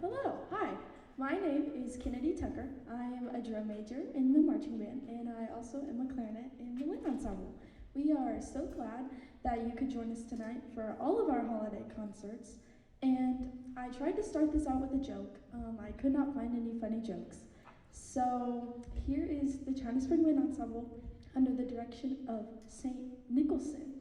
Hello, hi. My name is Kennedy Tucker. I am a drum major in the marching band, and I also am a clarinet in the wind ensemble. We are so glad that you could join us tonight for all of our holiday concerts. And I tried to start this out with a joke. I could not find any funny jokes. So here is the China Spring Wind Ensemble under the direction of Saint Nichelson.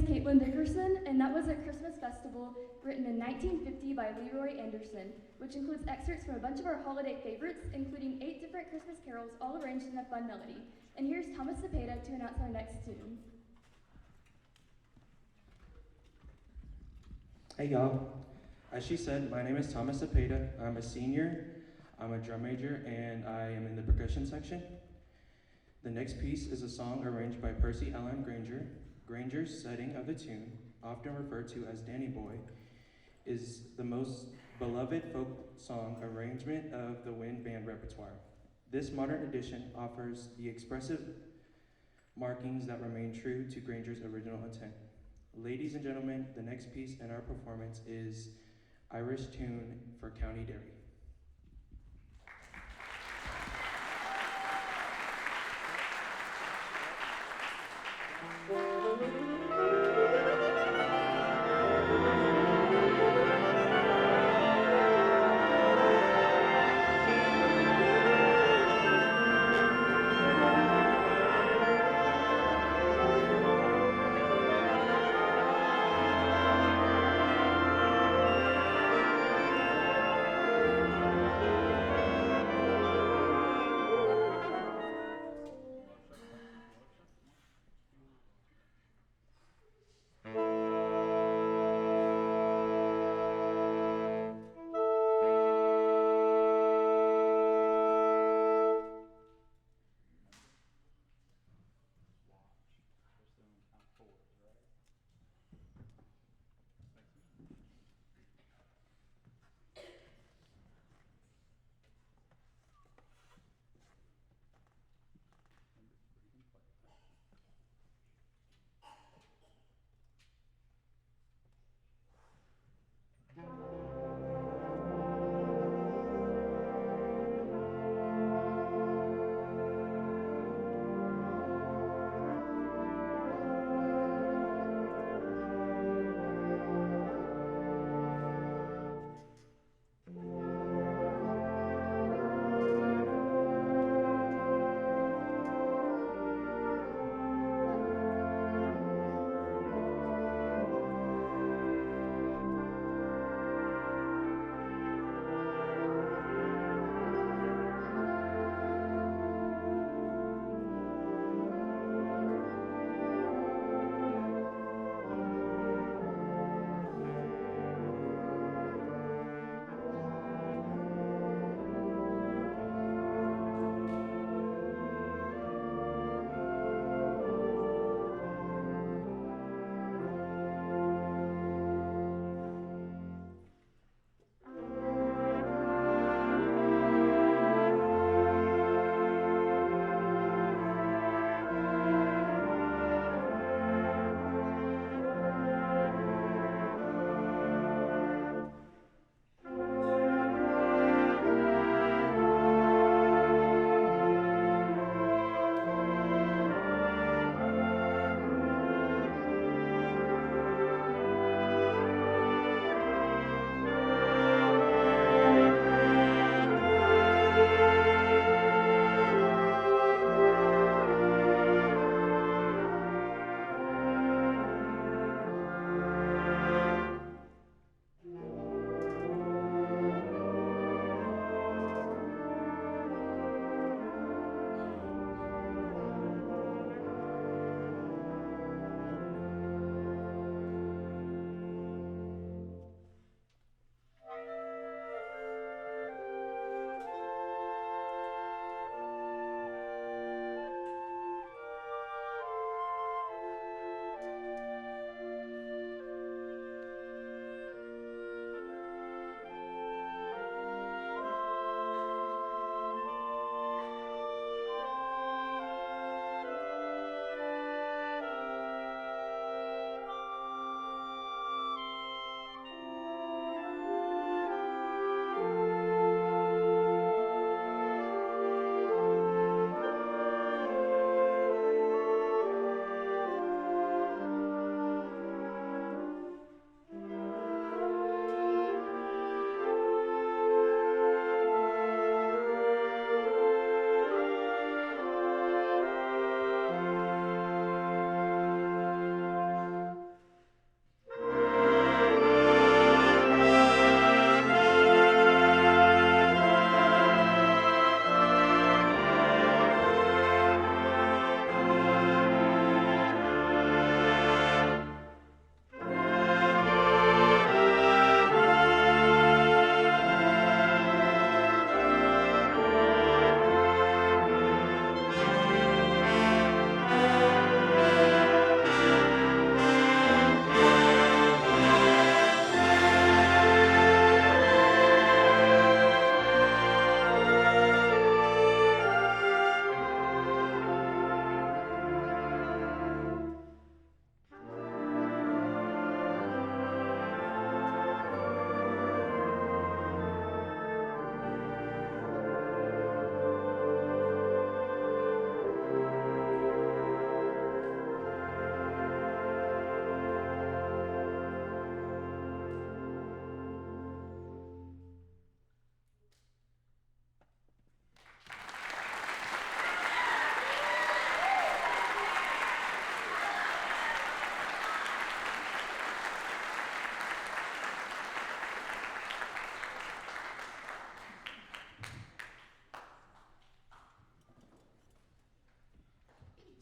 Caitlin Dickerson, and that was a Christmas festival written in 1950 by Leroy Anderson, which includes excerpts from a bunch of our holiday favorites, including 8 different Christmas carols, all arranged in a fun melody. And here's Thomas Cepeda to announce our next tune. Hey y'all, as she said, my name is Thomas Cepeda. I'm a senior, I'm a drum major, and I am in the percussion section. The next piece is a song arranged by Percy Grainger. Grainger's setting of the tune, often referred to as Danny Boy, is the most beloved folk song arrangement of the wind band repertoire. This modern edition offers the expressive markings that remain true to Grainger's original intent. Ladies and gentlemen, the next piece in our performance is Irish Tune for County Derry.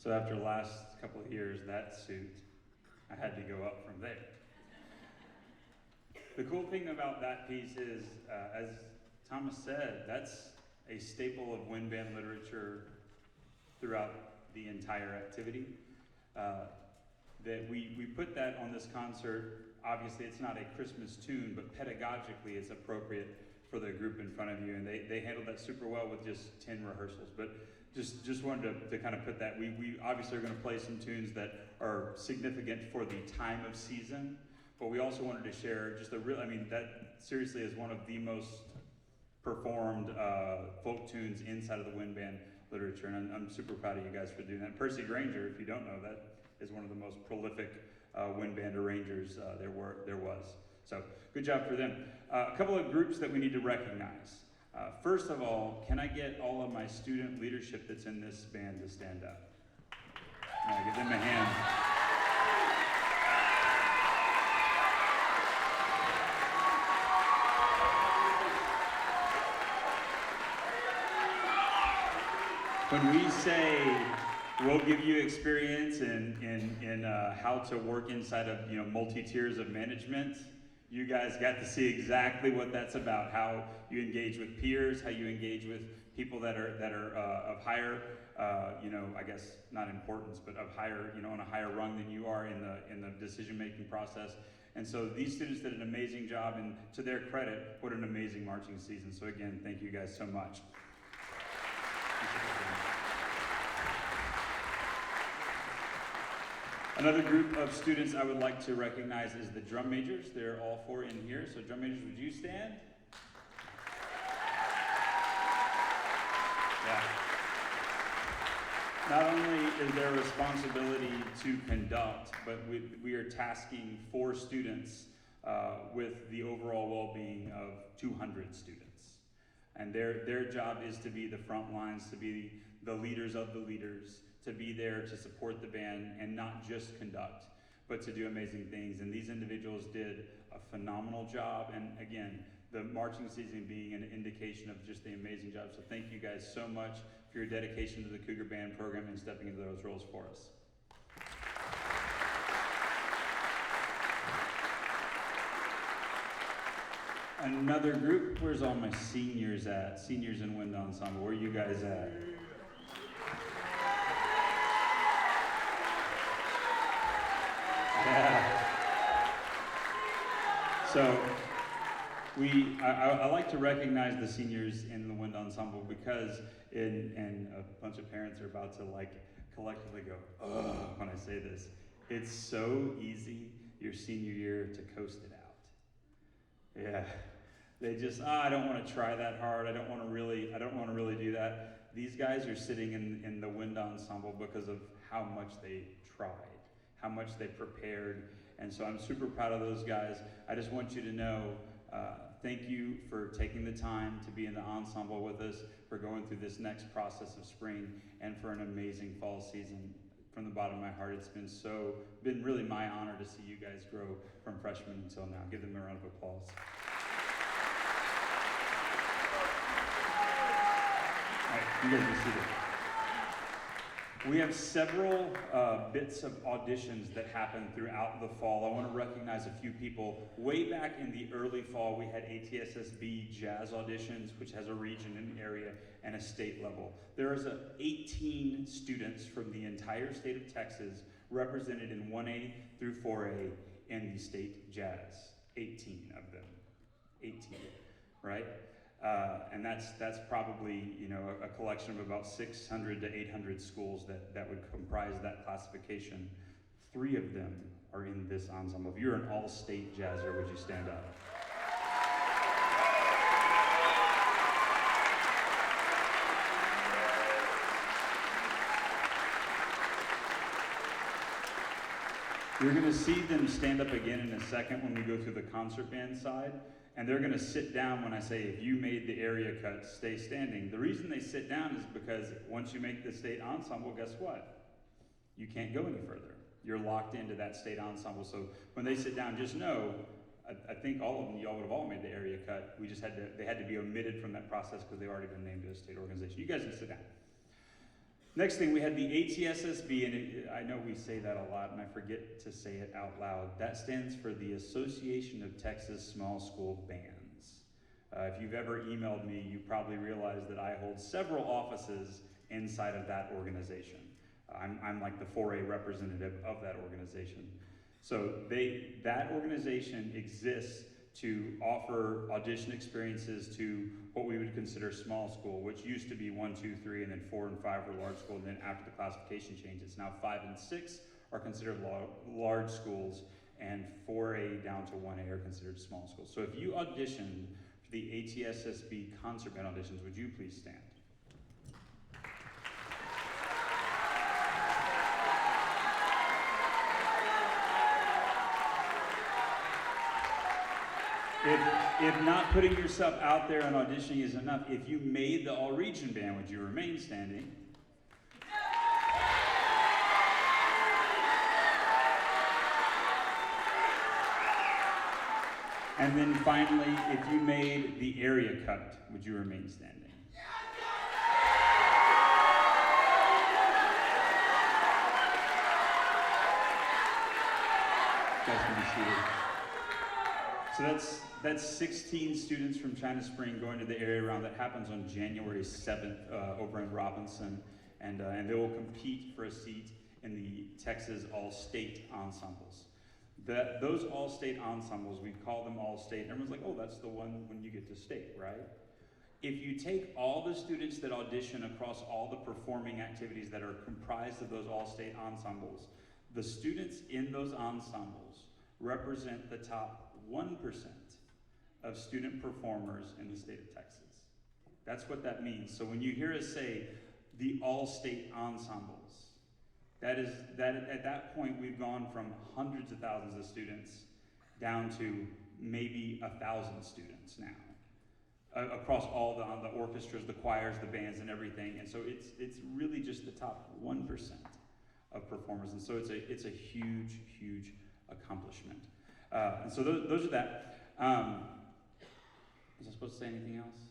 So after the last couple of years, that suit, I had to go up from there. The cool thing about that piece is, as Thomas said, that's a staple of wind band literature throughout the entire activity. That we put that on this concert. Obviously, it's not a Christmas tune, but pedagogically, it's appropriate for the group in front of you, and they handled that super well with just 10 rehearsals. But just wanted to kind of put that. We obviously are going to play some tunes that are significant for the time of season, but we also wanted to share just a real. I mean, that seriously is one of the most performed folk tunes inside of the wind band literature, and I'm super proud of you guys for doing that. Percy Grainger, if you don't know, that is one of the most prolific wind band arrangers there was. So good job for them. A couple of groups that we need to recognize. First of all, can I get all of my student leadership that's in this band to stand up? Give them a hand. When we say we'll give you experience in how to work inside of multi-tiers of management, you guys got to see exactly what that's about. How you engage with peers, how you engage with people that are of higher, I guess not importance, but of higher, on a higher rung than you are in the decision-making process. And so these students did an amazing job, and to their credit, what an amazing marching season. So again, thank you guys so much. Another group of students I would like to recognize is the drum majors. They're all four in here. So drum majors, would you stand? Yeah. Not only is their responsibility to conduct, but we are tasking 4 students with the overall well-being of 200 students. And their job is to be the front lines, to be the leaders of the leaders, to be there to support the band and not just conduct, but to do amazing things. And these individuals did a phenomenal job. And again, the marching season being an indication of just the amazing job. So thank you guys so much for your dedication to the Cougar Band program and stepping into those roles for us. Another group, where's all my seniors at? Seniors in Wind Ensemble, where are you guys at? Yeah. So I like to recognize the seniors in the Wind Ensemble because and a bunch of parents are about to collectively go, ugh, when I say this. It's so easy your senior year to coast it out. Yeah. They just, I don't want to try that hard. I don't want to really do that. These guys are sitting in the Wind Ensemble because of how much they tried, how much they prepared. And so I'm super proud of those guys. I just want you to know, thank you for taking the time to be in the ensemble with us, for going through this next process of spring, and for an amazing fall season. From the bottom of my heart, it's been really my honor to see you guys grow from freshmen until now. Give them a round of applause. All right, you guys be seated. We have several bits of auditions that happen throughout the fall. I want to recognize a few people. Way back in the early fall, we had ATSSB jazz auditions, which has a region, an area, and a state level. There is 18 students from the entire state of Texas represented in 1A through 4A in the state jazz. 18 of them. 18, right? And that's probably a collection of about 600 to 800 schools that would comprise that classification. 3 of them are in this ensemble. If you're an all-state jazzer, would you stand up? You're going to see them stand up again in a second when we go through the concert band side. And they're going to sit down when I say, if you made the area cut, stay standing. The reason they sit down is because once you make the state ensemble, guess what? You can't go any further. You're locked into that state ensemble. So when they sit down, just know, I think all of them, y'all would have all made the area cut. We just they had to be omitted from that process because they've already been named to a state organization. You guys can sit down. Next thing, we had the ATSSB, and I know we say that a lot, and I forget to say it out loud. That stands for the Association of Texas Small School Bands. If you've ever emailed me, you probably realize that I hold several offices inside of that organization. I'm like the 4A representative of that organization. So that organization exists to offer audition experiences to what we would consider small school, which used to be 1, 2, 3, and then 4 and 5 were large school, and then after the classification change, it's now 5 and 6 are considered large schools, and 4A down to 1A are considered small schools. So if you auditioned for the ATSSB concert band auditions, would you please stand? If not putting yourself out there and auditioning is enough, if you made the all-region band, would you remain standing? And then finally, if you made the area cut, would you remain standing? You guys can be seated. So that's 16 students from China Spring going to the area round. That happens on January 7th over in Robinson, and they will compete for a seat in the Texas All-State Ensembles. Those All-State Ensembles, we call them All-State, and everyone's like, oh, that's the one when you get to state, right? If you take all the students that audition across all the performing activities that are comprised of those All-State Ensembles, the students in those ensembles represent the top 1% of student performers in the state of Texas. That's what that means. So when you hear us say the all-state ensembles, that at that point we've gone from hundreds of thousands of students down to maybe 1,000 students now, across all the orchestras, the choirs, the bands, and everything. And so it's really just the top 1% of performers, and so it's a huge, huge accomplishment. And so those are that. Was I supposed to say anything else?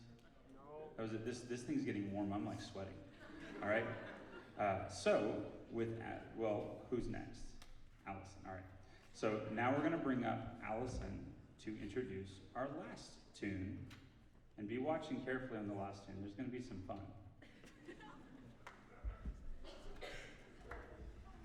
No. That was it. This thing's getting warm. I'm like sweating. All right. So who's next? Allison. All right. So now we're going to bring up Allison to introduce our last tune, and be watching carefully on the last tune. There's going to be some fun.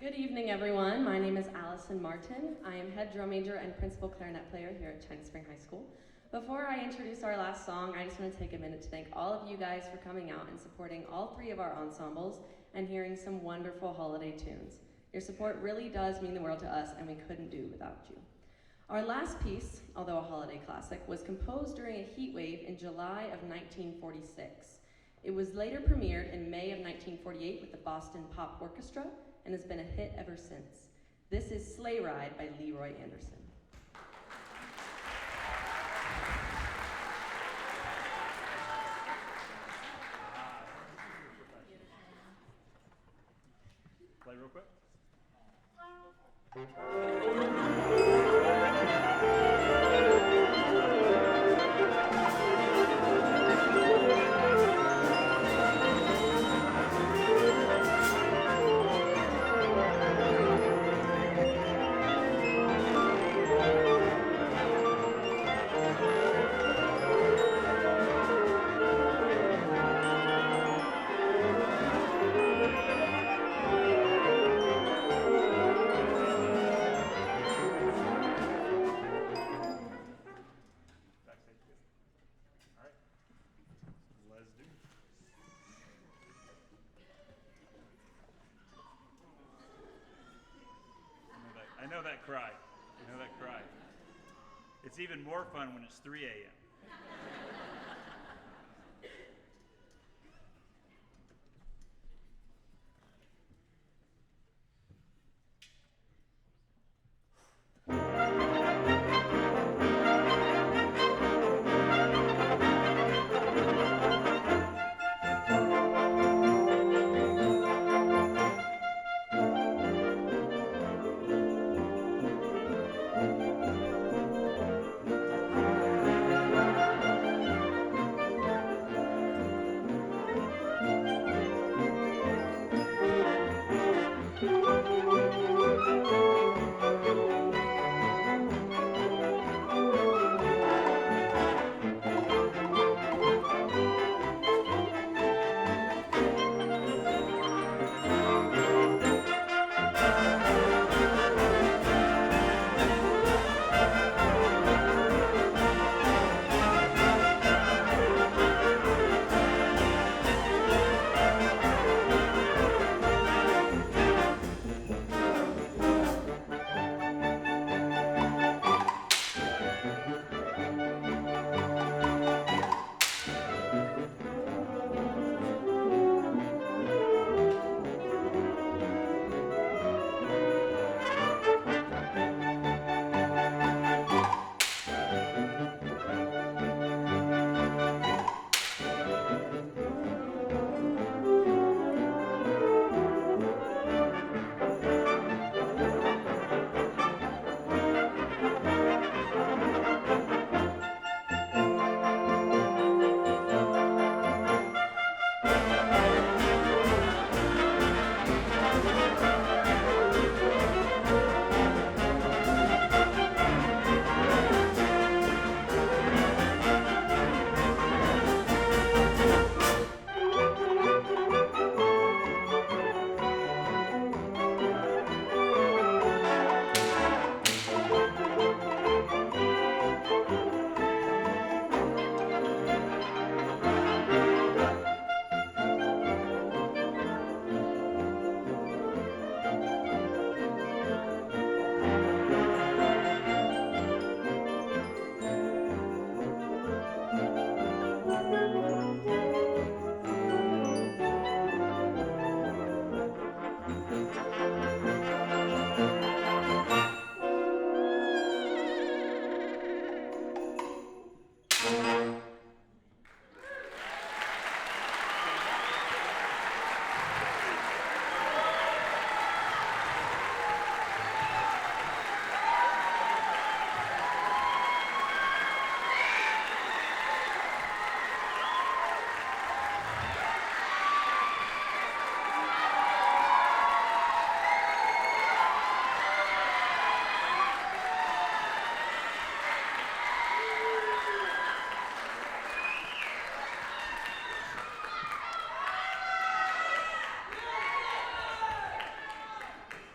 Good evening, everyone. My name is Allison Martin. I am head drum major and principal clarinet player here at China Spring High School. Before I introduce our last song, I just want to take a minute to thank all of you guys for coming out and supporting all 3 of our ensembles and hearing some wonderful holiday tunes. Your support really does mean the world to us, and we couldn't do without you. Our last piece, although a holiday classic, was composed during a heat wave in July of 1946. It was later premiered in May of 1948 with the Boston Pop Orchestra, and has been a hit ever since. This is Sleigh Ride by Leroy Anderson. Play real quick. I know that cry. It's even more fun when it's 3 a.m.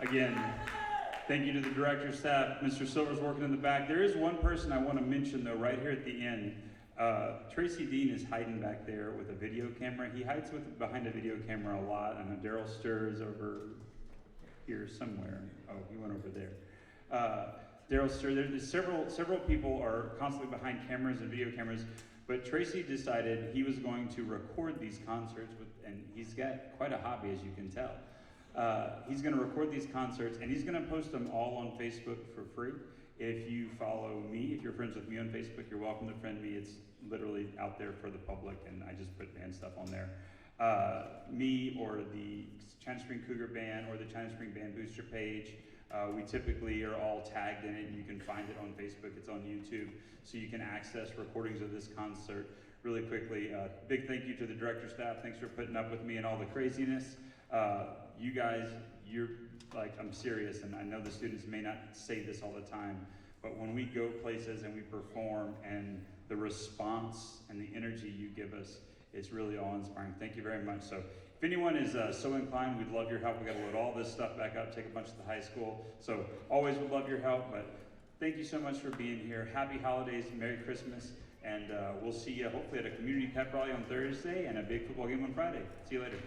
Again, thank you to the director, staff. Mr. Silver's working in the back. There is one person I want to mention, though, right here at the end. Tracy Dean is hiding back there with a video camera. He hides behind a video camera a lot. I know Daryl Sturr is over here somewhere. Oh, he went over there. Daryl Sturr, there's several people are constantly behind cameras and video cameras, but Tracy decided he was going to record these concerts, and he's got quite a hobby, as you can tell. He's going to record these concerts, and he's going to post them all on Facebook for free. If you follow me, if you're friends with me on Facebook, you're welcome to friend me. It's literally out there for the public, and I just put band stuff on there. Me or the China Spring Cougar Band or the China Spring Band Booster page, we typically are all tagged in it, and you can find it on Facebook. It's on YouTube, so you can access recordings of this concert really quickly. Big thank you to the director staff. Thanks for putting up with me and all the craziness. You guys, you're like, I'm serious, and I know the students may not say this all the time, but when we go places and we perform and the response and the energy you give us, it's really awe-inspiring. Thank you very much. So if anyone is so inclined, we'd love your help. We got to load all this stuff back up, take a bunch to the high school. So always would love your help, but thank you so much for being here. Happy holidays, Merry Christmas, and we'll see you hopefully at a community pep rally on Thursday and a big football game on Friday. See you later.